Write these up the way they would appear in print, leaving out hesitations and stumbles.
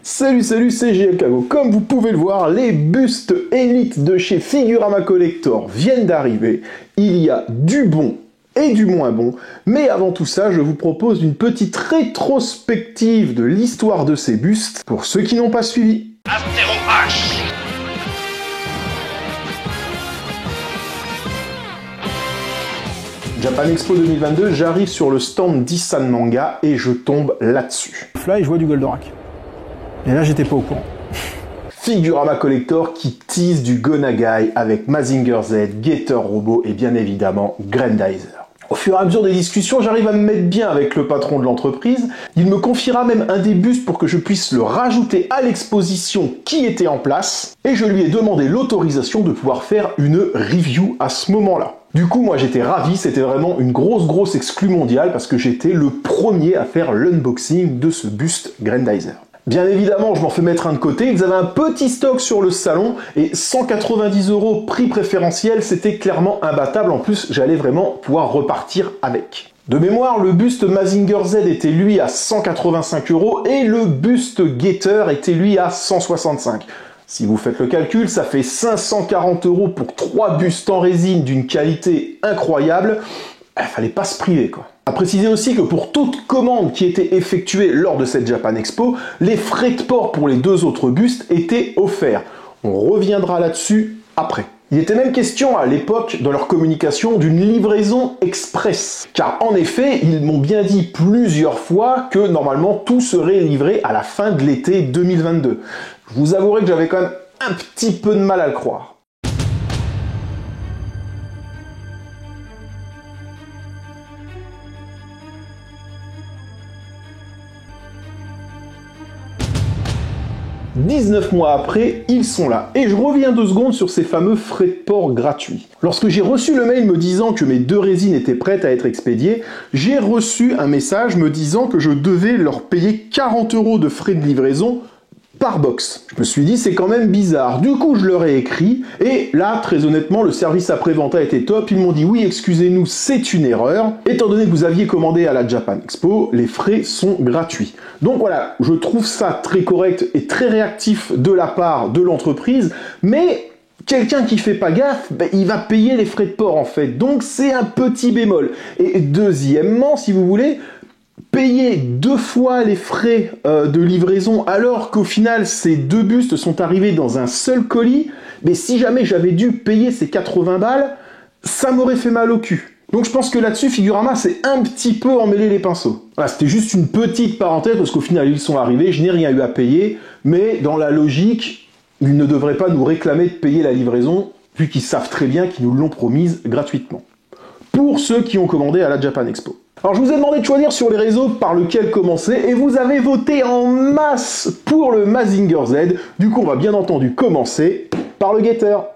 Salut, c'est JL Kago. Comme vous pouvez le voir, les bustes élites de chez Figurama Collector viennent d'arriver. Il y a du bon et du moins bon. Mais avant tout ça, je vous propose une petite rétrospective de l'histoire de ces bustes pour ceux qui n'ont pas suivi. Aptéro H. Japan Expo 2022, j'arrive sur le stand d'Issan Manga et je tombe là-dessus. Là, je vois du Goldorak. Et là, j'étais pas au courant. Figurama Collector qui tease du Go Nagai avec Mazinger Z, Gator Robot et bien évidemment Grandizer. Au fur et à mesure des discussions, j'arrive à me mettre bien avec le patron de l'entreprise. Il me confiera même un des bustes pour que je puisse le rajouter à l'exposition qui était en place. Et je lui ai demandé l'autorisation de pouvoir faire une review à ce moment-là. Du coup, moi j'étais ravi, c'était vraiment une grosse exclue mondiale parce que j'étais le premier à faire l'unboxing de ce buste Grandizer. Bien évidemment, je m'en fais mettre un de côté, ils avaient un petit stock sur le salon et 190 € prix préférentiel, c'était clairement imbattable. En plus, j'allais vraiment pouvoir repartir avec. De mémoire, le buste Mazinger Z était lui à 185 € et le buste Gator était lui à 165 €. Si vous faites le calcul, ça fait 540 € pour 3 bustes en résine d'une qualité incroyable. Il fallait pas se priver, quoi. À préciser aussi que pour toute commande qui était effectuée lors de cette Japan Expo, les frais de port pour les deux autres bustes étaient offerts. On reviendra là-dessus après. Il était même question à l'époque, dans leur communication, d'une livraison express. Car en effet, ils m'ont bien dit plusieurs fois que normalement tout serait livré à la fin de l'été 2022. Je vous avouerai que j'avais quand même un petit peu de mal à le croire. « 19 mois après, ils sont là. Et je reviens 2 secondes sur ces fameux frais de port gratuits. Lorsque j'ai reçu le mail me disant que mes 2 résines étaient prêtes à être expédiées, j'ai reçu un message me disant que je devais leur payer 40 € de frais de livraison par box. Je me suis dit, c'est quand même bizarre. Du coup, je leur ai écrit, et là, très honnêtement, le service après-vente a été top. Ils m'ont dit, oui, excusez-nous, c'est une erreur. Étant donné que vous aviez commandé à la Japan Expo, les frais sont gratuits. Donc voilà, je trouve ça très correct et très réactif de la part de l'entreprise, mais quelqu'un qui fait pas gaffe, il va payer les frais de port en fait. Donc c'est un petit bémol. Et deuxièmement, si vous voulez, payer 2 fois les frais de livraison alors qu'au final ces 2 bustes sont arrivés dans un seul colis, mais si jamais j'avais dû payer ces 80 balles, ça m'aurait fait mal au cul. Donc je pense que là-dessus, Figurama s'est un petit peu emmêlé les pinceaux. Voilà, c'était juste une petite parenthèse parce qu'au final ils sont arrivés, je n'ai rien eu à payer, mais dans la logique, ils ne devraient pas nous réclamer de payer la livraison vu qu'ils savent très bien qu'ils nous l'ont promise gratuitement. Pour ceux qui ont commandé à la Japan Expo. Alors je vous ai demandé de choisir sur les réseaux par lequel commencer et vous avez voté en masse pour le Mazinger Z. Du coup on va bien entendu commencer par le Gator.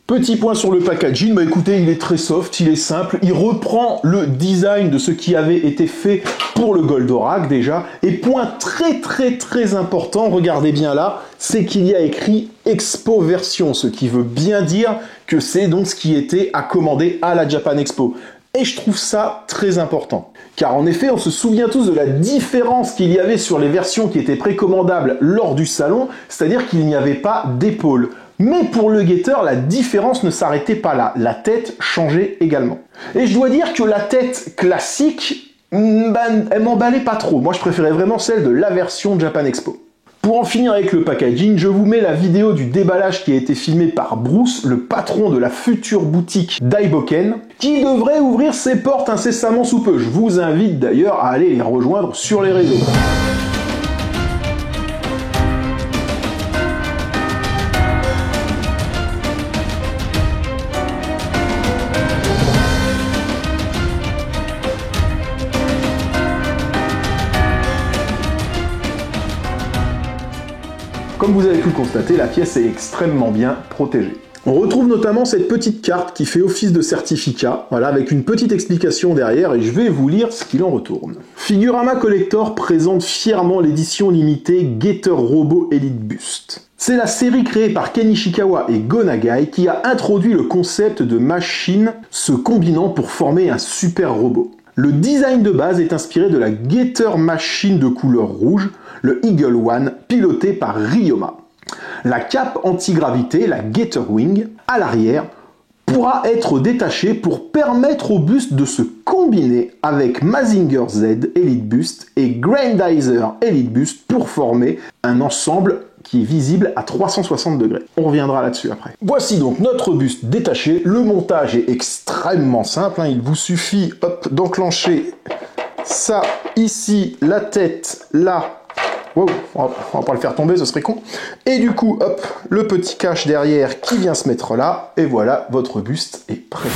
Petit point sur le packaging, bah écoutez, il est très soft, il est simple, il reprend le design de ce qui avait été fait pour le Goldorak déjà, et point très important, regardez bien là, c'est qu'il y a écrit Expo version, ce qui veut bien dire que c'est donc ce qui était à commander à la Japan Expo. Et je trouve ça très important. Car en effet, on se souvient tous de la différence qu'il y avait sur les versions qui étaient précommandables lors du salon, c'est-à-dire qu'il n'y avait pas d'épaule. Mais pour le Gator, la différence ne s'arrêtait pas là. La tête changeait également. Et je dois dire que la tête classique, elle m'emballait pas trop. Moi, je préférais vraiment celle de la version Japan Expo. Pour en finir avec le packaging, je vous mets la vidéo du déballage qui a été filmé par Bruce, le patron de la future boutique Daiboken, qui devrait ouvrir ses portes incessamment sous peu. Je vous invite d'ailleurs à aller les rejoindre sur les réseaux. Comme vous avez pu le constater, la pièce est extrêmement bien protégée. On retrouve notamment cette petite carte qui fait office de certificat, voilà, avec une petite explication derrière, et je vais vous lire ce qu'il en retourne. Figurama Collector présente fièrement l'édition limitée Gator Robo Elite Bust. C'est la série créée par Ken Ishikawa et Go Nagai qui a introduit le concept de machine se combinant pour former un super robot. Le design de base est inspiré de la Gator Machine de couleur rouge, le Eagle One, piloté par Ryoma. La cape antigravité, la Gator Wing, à l'arrière, pourra être détachée pour permettre au buste de se combiner avec Mazinger Z Elite Bust et Grandizer Elite Bust pour former un ensemble qui est visible à 360 degrés. On reviendra là-dessus après. Voici donc notre buste détaché. Le montage est extrêmement simple, hein. Il vous suffit d'enclencher ça ici, la tête là. Wow, on va pas le faire tomber, ce serait con. Et du coup, hop, le petit cache derrière qui vient se mettre là. Et voilà, votre buste est prêt.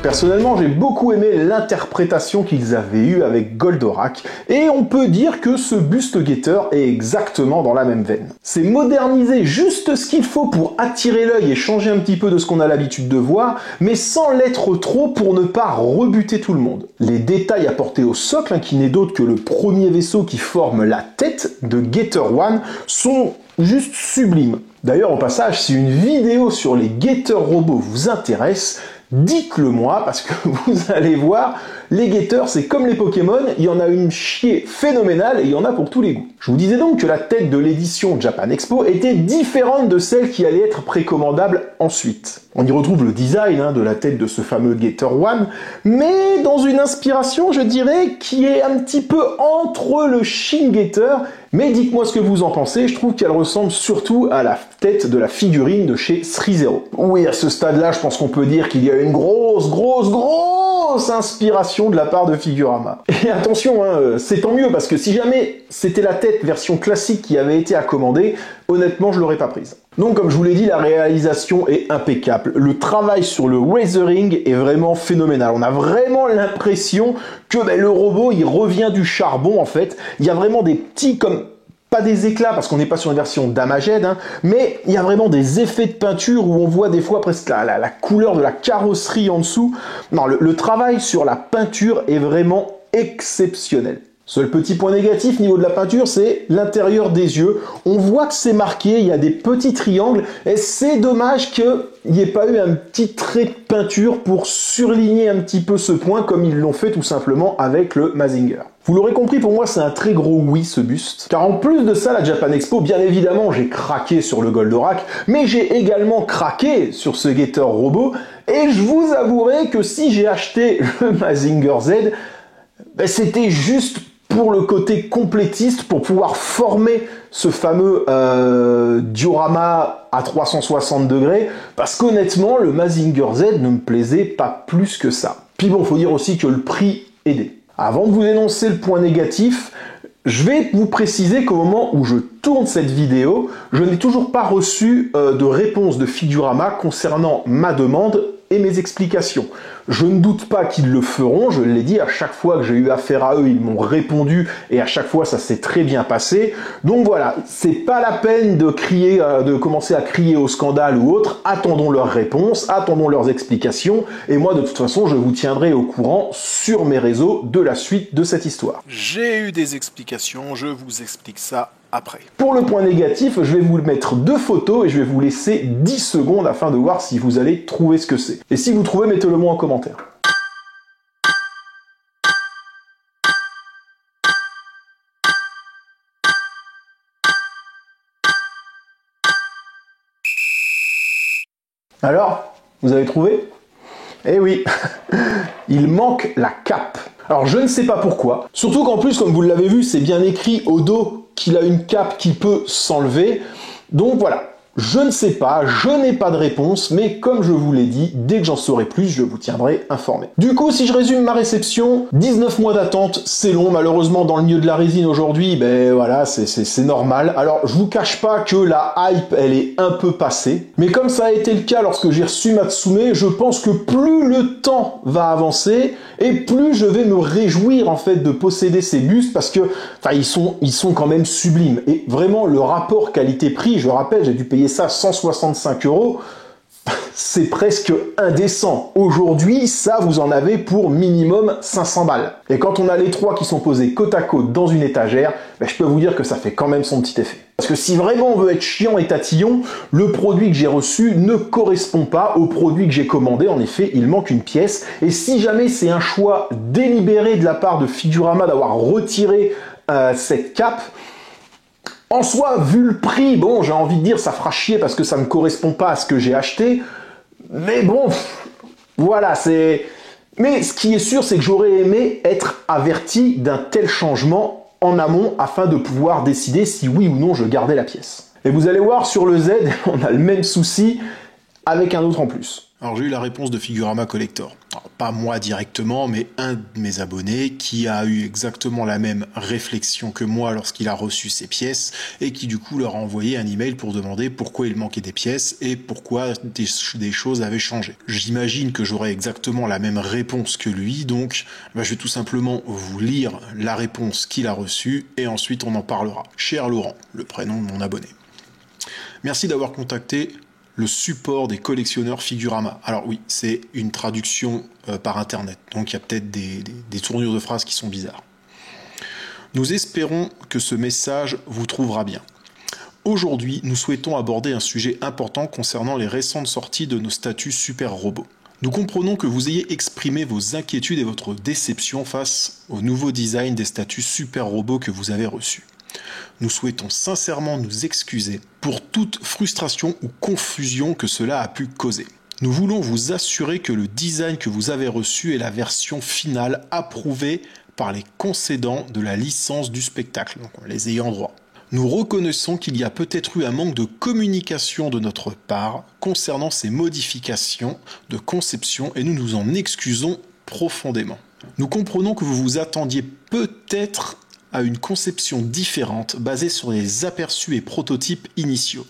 Personnellement, j'ai beaucoup aimé l'interprétation qu'ils avaient eue avec Goldorak, et on peut dire que ce buste Gator est exactement dans la même veine. C'est moderniser juste ce qu'il faut pour attirer l'œil et changer un petit peu de ce qu'on a l'habitude de voir, mais sans l'être trop pour ne pas rebuter tout le monde. Les détails apportés au socle, qui n'est d'autre que le premier vaisseau qui forme la tête de Gator One, sont juste sublimes. D'ailleurs, au passage, si une vidéo sur les Gator robots vous intéresse, dites-le moi, parce que vous allez voir, les Gators, c'est comme les Pokémon, il y en a une chier phénoménale et il y en a pour tous les goûts. Je vous disais donc que la tête de l'édition Japan Expo était différente de celle qui allait être précommandable ensuite. On y retrouve le design de la tête de ce fameux Gator One, mais dans une inspiration, je dirais, qui est un petit peu entre le Shin Gator. Mais dites-moi ce que vous en pensez, je trouve qu'elle ressemble surtout à la tête de la figurine de chez 3-0. Oui, à ce stade-là, je pense qu'on peut dire qu'il y a une grosse inspiration de la part de Figurama. Et attention, c'est tant mieux, parce que si jamais c'était la tête version classique qui avait été à commander, honnêtement, je l'aurais pas prise. Donc, comme je vous l'ai dit, la réalisation est impeccable. Le travail sur le weathering est vraiment phénoménal. On a vraiment l'impression que le robot, il revient du charbon, en fait. Il y a vraiment des petits, comme, pas des éclats, parce qu'on n'est pas sur une version Damaged, mais il y a vraiment des effets de peinture où on voit des fois presque la couleur de la carrosserie en dessous. Non, le travail sur la peinture est vraiment exceptionnel. Seul petit point négatif niveau de la peinture, c'est l'intérieur des yeux. On voit que c'est marqué, il y a des petits triangles, et c'est dommage qu'il n'y ait pas eu un petit trait de peinture pour surligner un petit peu ce point, comme ils l'ont fait tout simplement avec le Mazinger. Vous l'aurez compris, pour moi, c'est un très gros oui, ce buste. Car en plus de ça, la Japan Expo, bien évidemment, j'ai craqué sur le Goldorak, mais j'ai également craqué sur ce Gator robot, et je vous avouerai que si j'ai acheté le Mazinger Z, c'était juste pour le côté complétiste, pour pouvoir former ce fameux diorama à 360 degrés, parce qu'honnêtement, le Mazinger Z ne me plaisait pas plus que ça. Puis bon, faut dire aussi que le prix aidait. Avant de vous énoncer le point négatif, je vais vous préciser qu'au moment où je tourne cette vidéo, je n'ai toujours pas reçu de réponse de Figurama concernant ma demande et mes explications. Je ne doute pas qu'ils le feront, je l'ai dit, à chaque fois que j'ai eu affaire à eux, ils m'ont répondu et à chaque fois ça s'est très bien passé. Donc voilà, c'est pas la peine de crier, de commencer à crier au scandale ou autre, attendons leurs réponses, attendons leurs explications et moi de toute façon je vous tiendrai au courant sur mes réseaux de la suite de cette histoire. J'ai eu des explications, je vous explique ça après. Pour le point négatif, je vais vous mettre 2 photos et je vais vous laisser 10 secondes afin de voir si vous allez trouver ce que c'est. Et si vous trouvez, mettez-le moi en commentaire. Alors, vous avez trouvé? Eh oui, il manque la cape. Alors je ne sais pas pourquoi, surtout qu'en plus, comme vous l'avez vu, c'est bien écrit au dos qu'il a une cape qui peut s'enlever. Donc voilà. Je ne sais pas, je n'ai pas de réponse, mais comme je vous l'ai dit, dès que j'en saurai plus, je vous tiendrai informé. Du coup, si je résume ma réception, 19 mois d'attente, c'est long, malheureusement dans le milieu de la résine aujourd'hui, ben voilà, c'est normal. Alors, je vous cache pas que la hype, elle est un peu passée, mais comme ça a été le cas lorsque j'ai reçu Matsume, je pense que plus le temps va avancer, et plus je vais me réjouir en fait de posséder ces bustes, parce que, enfin, ils sont quand même sublimes. Et vraiment, le rapport qualité-prix, je rappelle, j'ai dû payer ça 165 €, c'est presque indécent. Aujourd'hui, ça, vous en avez pour minimum 500 balles. Et quand on a les trois qui sont posés côte à côte dans une étagère, ben, je peux vous dire que ça fait quand même son petit effet. Parce que si vraiment on veut être chiant et tatillon, le produit que j'ai reçu ne correspond pas au produit que j'ai commandé. En effet, il manque une pièce. Et si jamais c'est un choix délibéré de la part de Figurama d'avoir retiré cette cape, en soi, vu le prix, bon, j'ai envie de dire, ça fera chier parce que ça ne correspond pas à ce que j'ai acheté. Mais bon, voilà, c'est... Mais ce qui est sûr, c'est que j'aurais aimé être averti d'un tel changement en amont afin de pouvoir décider si oui ou non je gardais la pièce. Et vous allez voir, sur le Z, on a le même souci avec un autre en plus. Alors j'ai eu la réponse de Figurama Collector. Alors, pas moi directement, mais un de mes abonnés qui a eu exactement la même réflexion que moi lorsqu'il a reçu ses pièces et qui du coup leur a envoyé un email pour demander pourquoi il manquait des pièces et pourquoi des choses avaient changé. J'imagine que j'aurai exactement la même réponse que lui, donc je vais tout simplement vous lire la réponse qu'il a reçue et ensuite on en parlera. Cher Laurent, le prénom de mon abonné. Merci d'avoir contacté le support des collectionneurs Figurama. Alors oui, c'est une traduction par internet, donc il y a peut-être des tournures de phrases qui sont bizarres. Nous espérons que ce message vous trouvera bien. Aujourd'hui, nous souhaitons aborder un sujet important concernant les récentes sorties de nos statues Super Robots. Nous comprenons que vous ayez exprimé vos inquiétudes et votre déception face au nouveau design des statues Super Robots que vous avez reçus. Nous souhaitons sincèrement nous excuser pour toute frustration ou confusion que cela a pu causer. Nous voulons vous assurer que le design que vous avez reçu est la version finale approuvée par les concédants de la licence du spectacle, donc les ayants droit. Nous reconnaissons qu'il y a peut-être eu un manque de communication de notre part concernant ces modifications de conception et nous nous en excusons profondément. Nous comprenons que vous vous attendiez peut-être à une conception différente basée sur les aperçus et prototypes initiaux.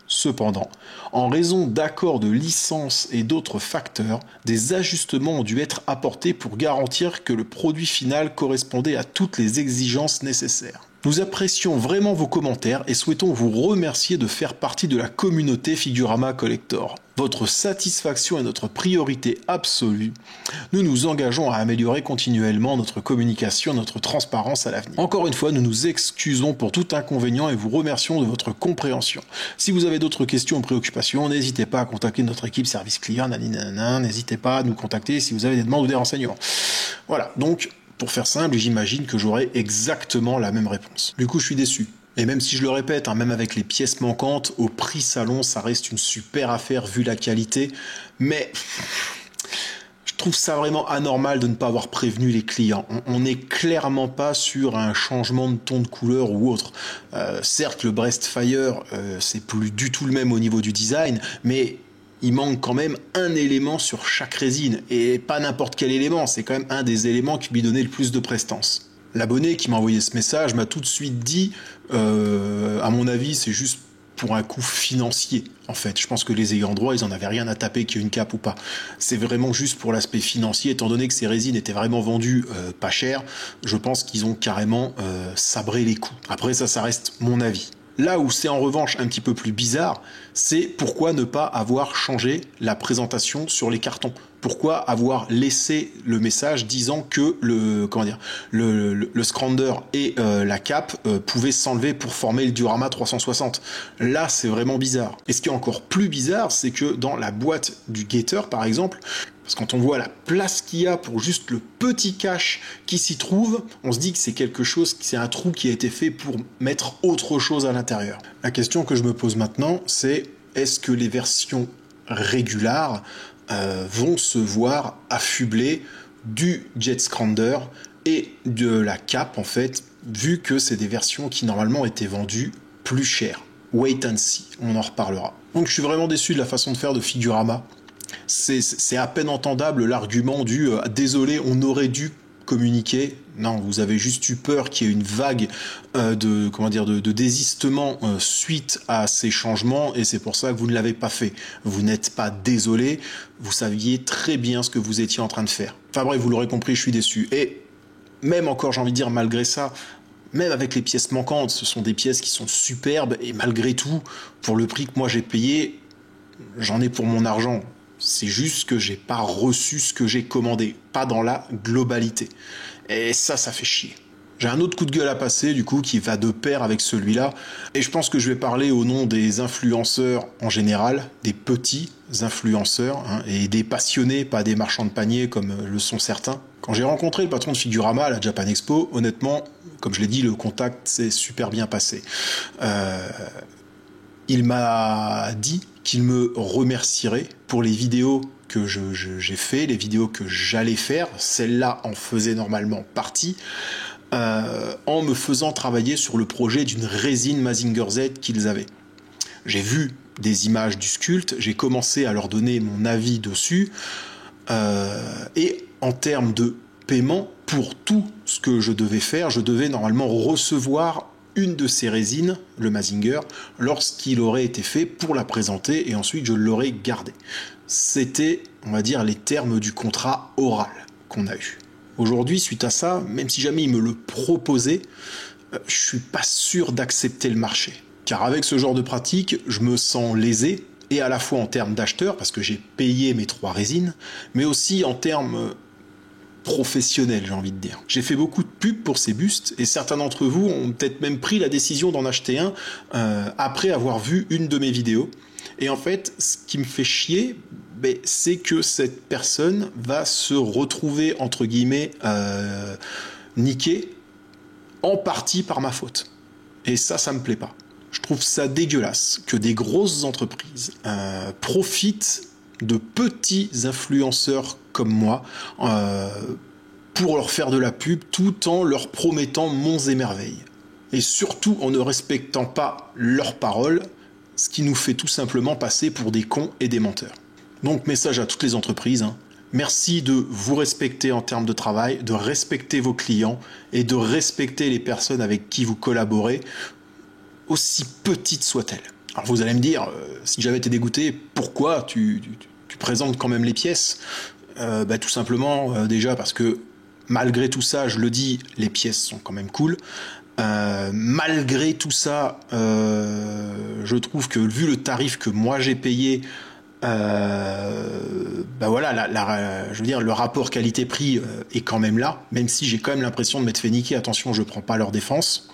Cependant, en raison d'accords de licence et d'autres facteurs, des ajustements ont dû être apportés pour garantir que le produit final correspondait à toutes les exigences nécessaires. Nous apprécions vraiment vos commentaires et souhaitons vous remercier de faire partie de la communauté Figurama Collector. Votre satisfaction est notre priorité absolue. Nous nous engageons à améliorer continuellement notre communication, notre transparence à l'avenir. Encore une fois, nous nous excusons pour tout inconvénient et vous remercions de votre compréhension. Si vous avez d'autres questions ou préoccupations, n'hésitez pas à contacter notre équipe service client, n'hésitez pas à nous contacter si vous avez des demandes ou des renseignements. Voilà, donc pour faire simple, j'imagine que j'aurai exactement la même réponse. Du coup, je suis déçu. Et même si je le répète, même avec les pièces manquantes, au prix salon, ça reste une super affaire vu la qualité. Mais je trouve ça vraiment anormal de ne pas avoir prévenu les clients. On n'est clairement pas sur un changement de ton de couleur ou autre. Certes, le Breastfire, c'est plus du tout le même au niveau du design, mais il manque quand même un élément sur chaque résine, et pas n'importe quel élément, c'est quand même un des éléments qui lui donnait le plus de prestance. L'abonné qui m'a envoyé ce message m'a tout de suite dit, à mon avis, c'est juste pour un coût financier, en fait. Je pense que les ayants droit, ils en avaient rien à taper qu'il y ait une cape ou pas. C'est vraiment juste pour l'aspect financier, étant donné que ces résines étaient vraiment vendues pas cher, je pense qu'ils ont carrément sabré les coûts. Après ça reste mon avis. Là où c'est en revanche un petit peu plus bizarre, c'est pourquoi ne pas avoir changé la présentation sur les cartons. Pourquoi avoir laissé le message disant que le scrander et la cape pouvaient s'enlever pour former le diorama 360. Là, c'est vraiment bizarre. Et ce qui est encore plus bizarre, c'est que dans la boîte du Gator, par exemple, parce que quand on voit la place qu'il y a pour juste le petit cache qui s'y trouve, on se dit que c'est quelque chose, c'est un trou qui a été fait pour mettre autre chose à l'intérieur. La question que je me pose maintenant, c'est est-ce que les versions Régular vont se voir affublés du Jet Scrounder et de la cape, en fait, vu que c'est des versions qui normalement étaient vendues plus chères. Wait and see, on en reparlera. Donc je suis vraiment déçu de la façon de faire de Figurama. C'est à peine entendable l'argument du désolé, on aurait dû communiquer. Non, vous avez juste eu peur qu'il y ait une vague de désistement suite à ces changements, et c'est pour ça que vous ne l'avez pas fait. Vous n'êtes pas désolé, vous saviez très bien ce que vous étiez en train de faire. Enfin bref, vous l'aurez compris, je suis déçu. Et même encore, j'ai envie de dire, malgré ça, même avec les pièces manquantes, ce sont des pièces qui sont superbes, et malgré tout, pour le prix que moi j'ai payé, j'en ai pour mon argent. C'est juste que j'ai pas reçu ce que j'ai commandé, pas dans la globalité. Et ça fait chier. J'ai un autre coup de gueule à passer, du coup, qui va de pair avec celui-là. Et je pense que je vais parler au nom des influenceurs en général, des petits influenceurs, hein, et des passionnés, pas des marchands de panier comme le sont certains. Quand j'ai rencontré le patron de Figurama à la Japan Expo, honnêtement, comme je l'ai dit, le contact s'est super bien passé. Il m'a dit qu'il me remercierait pour les vidéos que j'ai fait, les vidéos que j'allais faire. Celle-là en faisait normalement partie, en me faisant travailler sur le projet d'une résine Mazinger Z qu'ils avaient. J'ai vu des images du sculpte, j'ai commencé à leur donner mon avis dessus, et en termes de paiement, pour tout ce que je devais faire, je devais normalement recevoir une de ces résines, le Mazinger, lorsqu'il aurait été fait pour la présenter, et ensuite je l'aurais gardé. C'était, on va dire, les termes du contrat oral qu'on a eu. Aujourd'hui, suite à ça, même si jamais il me le proposait, je suis pas sûr d'accepter le marché. Car avec ce genre de pratique, je me sens lésé, et à la fois en termes d'acheteur, parce que j'ai payé mes 3 résines, mais aussi en termes professionnel, j'ai envie de dire. J'ai fait beaucoup de pubs pour ces bustes, et certains d'entre vous ont peut-être même pris la décision d'en acheter un après avoir vu une de mes vidéos. Et en fait, ce qui me fait chier, c'est que cette personne va se retrouver, entre guillemets, niquée, en partie par ma faute. Et ça me plaît pas. Je trouve ça dégueulasse que des grosses entreprises profitent de petits influenceurs comme moi pour leur faire de la pub tout en leur promettant monts et merveilles. Et surtout en ne respectant pas leurs paroles, ce qui nous fait tout simplement passer pour des cons et des menteurs. Donc message à toutes les entreprises, hein. Merci de vous respecter en termes de travail, de respecter vos clients et de respecter les personnes avec qui vous collaborez, aussi petites soient-elles. Alors vous allez me dire, si j'avais été dégoûté, pourquoi tu présentes quand même les pièces ? Tout simplement, déjà parce que malgré tout ça, je le dis, les pièces sont quand même cool. Malgré tout ça, je trouve que vu le tarif que moi j'ai payé, je veux dire, le rapport qualité-prix est quand même là, même si j'ai quand même l'impression de m'être fait niquer. Attention, je prends pas leur défense.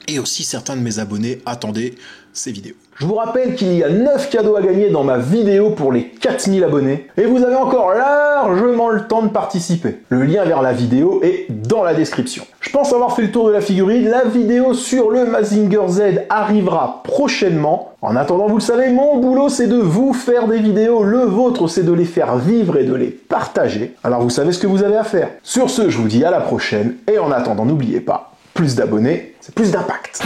Et aussi, certains de mes abonnés attendaient ces vidéos. Je vous rappelle qu'il y a 9 cadeaux à gagner dans ma vidéo pour les 4000 abonnés. Et vous avez encore largement le temps de participer. Le lien vers la vidéo est dans la description. Je pense avoir fait le tour de la figurine. La vidéo sur le Mazinger Z arrivera prochainement. En attendant, vous le savez, mon boulot c'est de vous faire des vidéos. Le vôtre c'est de les faire vivre et de les partager. Alors vous savez ce que vous avez à faire. Sur ce, je vous dis à la prochaine. Et en attendant, n'oubliez pas, plus d'abonnés, c'est plus d'impact.